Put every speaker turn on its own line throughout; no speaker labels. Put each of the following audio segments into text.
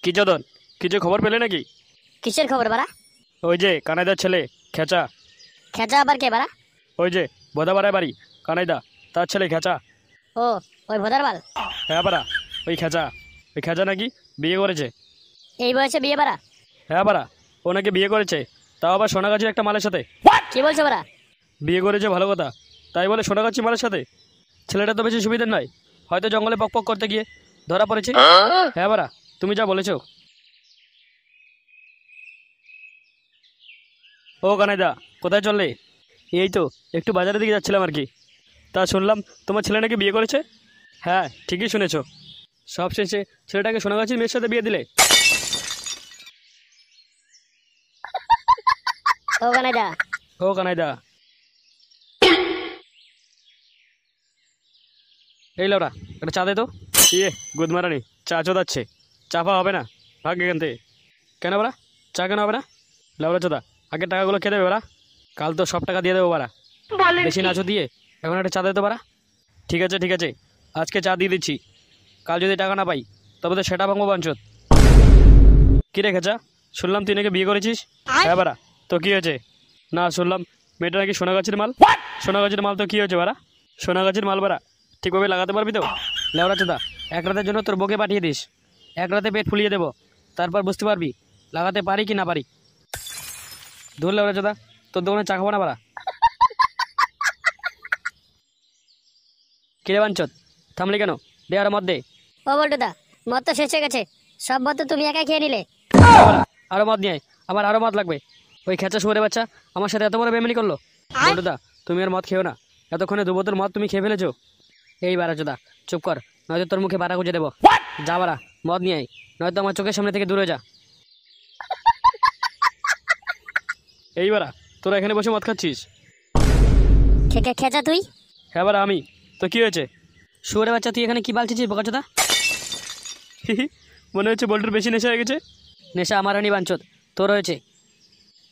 কি চোদন, কিছু খবর পেলে নাকি?
কিসের খবর বাড়া?
ওই যে কানাইদার ছেলে খেচা।
খেচা আবার কে বাড়া?
ওই যে বোধাবাড়ায় বাড়ি কানাইদা, তার ছেলে খেচা।
ও, ওই ভোদার বাল।
হ্যাঁ বাড়া, ওই খেচা নাকি বিয়ে করেছে।
এই বয়সে বিয়ে বাড়া?
হ্যাঁ বাড়া, ও নাকি বিয়ে করেছে, তাও আবার সোনাগাছির একটা মালের সাথে।
কি বলছো বাড়া?
বিয়ে করেছে ভালো কথা, তাই বলে সোনাগাছি মালের সাথে? ছেলেটা তো বেশি সুবিধার নয়, হয়তো জঙ্গলে পক করতে গিয়ে ধরা পড়েছে। হ্যাঁ বাড়া, তুমি যা বলেছো। ও কানাইদা, কোথায় চললে? এই তো একটু বাজারের দিকে যাচ্ছিলাম আর কি। তা শুনলাম তোমার ছেলে নাকি বিয়ে করেছে। হ্যাঁ ঠিকই শুনেছো, সব শেষে ছেলেটাকে সোনাগাছির মেয়ের সাথে বিয়ে দিলে।
ও কানাইদা।
ও কানাইদা, এই লাউরা একটা চা দে তো। ইয়ে গুদমারানি, চা চোদাচ্ছে, চা পা হবে না, ভাগ এখান থেকে। কেন বাড়া, চা কেন হবে না? লাউরা চোদা, আগে টাকাগুলো খেয়ে দেবে বাড়া, কাল তো সব টাকা দিয়ে দেবো বাড়া। বেশি নাচো দিয়ে এখন একটা চা দে তো বাড়া। ঠিক আছে, আজকে চা দিয়ে দিচ্ছি, কাল যদি টাকা না পাই তবে তো সেটা ভাঙবো বাঞ্চত। কী রেখেছা, শুনলাম তুই নাকি বিয়ে করেছিস। হ্যাঁ বাড়া, তো কী হয়েছে? না শুনলাম মেয়েটা নাকি সোনাগাছির মাল। সোনাগাছির মাল তো কী হয়েছে বাড়া? সোনাগাছির মাল বাড়া ঠিকভাবে লাগাতে পারবি তো? লেওড়া চোদা, এক রাতের জন্য তোর বউকে পাঠিয়ে দিস, এক রাতে পেট ফুলিয়ে দেবো, তারপর বুঝতে পারবি লাগাতে পারি কি না পারি। ধর লেওড়া চোদা, তোর দোকানে চা খাবো না বাড়া। কিরে বাঞ্চত, থামলি কেন? দে আরো মদ দে।
ও বল্টুদা, মদ তো শেষ হয়ে গেছে, সব মদ তো তুমি একাই খেয়ে নিলে।
আরো মদ নিয়ে আয়, আমার আরো মদ লাগবে। ওই খেঁচা শুয়ারে বাচ্চা আমার সাথে এত বড় বেমেনি করলো। বল্টুদা, তুমি আর মদ খেও না, এতক্ষণে 2 বোতল মদ তুমি খেয়ে ফেলেছো। এই বাড়া চোদা, চুপ কর, নয়তো তোর মুখে বাড়া গুঁজে দেবো। যা বাড়া, মদ নিয়ে আয়, নয়তো আমার চোখের সামনে থেকে দূরে যা। এই বাড়া, তোরা এখানে বসে মদ খাচ্ছিস?
খেচা তুই?
হ্যাঁ বাড়া আমি, তো কি হয়েছে? শুয়ারে বাচ্চা তুই এখানে কি বালছিস বোকাচোদা? মনে হচ্ছে বল্টুর বেশি নেশা হয়ে গেছে। নেশা আমার হয়নি বাঞ্চত, তোর হয়েছে।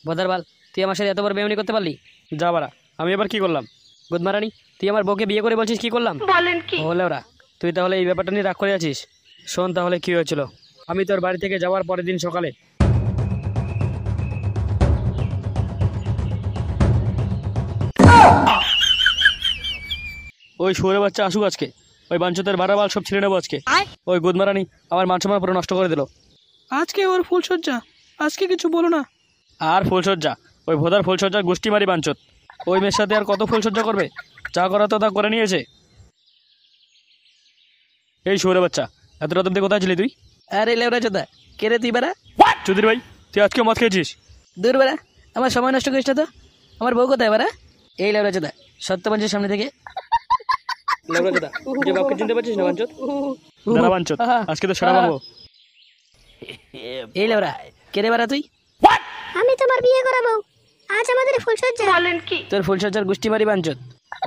বোধার বাল, তুই আমার সাথে এত বড় বেমানি করতে পারলি? যা বাড়া, আমি এবার কি করলাম? গুদমারানি, তুই আমার বউকে বিয়ে করে বলছিস কি করলাম? বলেন কি? হলে ওরা, তুই তাহলে এই ব্যাপারটা নিয়ে রাগ করে আছিস। শোন তাহলে কি হয়েছিল। আমি তোর বাড়ি থেকে যাওয়ার পরের দিন সকালে ওই শুয়োরের বাচ্চা আসুক আজকে, ওই বাঞ্চতের বারাবাল সব ছিঁড়ে নেবো আজকে। ওই গুদমারানি আমার মান সম্মান পুরো নষ্ট করে দিল।
আজকে ওর ফুলসজ্জা, আজকে কিছু বলো না।
আর ফুলসজ্জা, ওই ভোদার ফুলসজ্জার গোষ্ঠী মারি বাঞ্চত। ওই মেয়ের সাথে আর কত ফুলসজ্জা করবে? যা করা তো তা করে নিয়েছে। এই শুয়োরের বাচ্চা, এত রাত অব্দি কোথায় ছিলি তুই?
আরে লেবরা চোদা, কে রে তুই বেড়া?
চৌধুরী ভাই, তুই আজকেও মদ খেয়েছিস?
দূর বেড়া, আমার সময় নষ্ট করিস না তো। আমার বউ কোথায় বেড়া? এই লেবরা চোদা, সত্যবাঞ্চের সামনে থেকে।
লেবরা চোদা, যে বাপকে চিনতে পারছিস না বাঞ্চত? দাঁড়া বাঞ্চত, আজকে তো সেটা পাবো।
এই লেবরা, কে রে বেড়া তুই?
আমি তোমার বিয়ে করাবো, আজ আমাদের ফুলসজ্জা। বলেন কি?
তোর ফুলসজ্জার গোষ্ঠী মারি বাঞ্চত।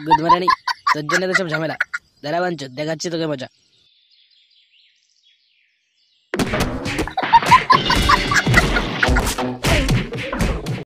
গুদমারানি, তোর জন্য তো সব ঝামেলা। দাঁড়া বাঞ্চত, দেখাচ্ছি তোকে মজা।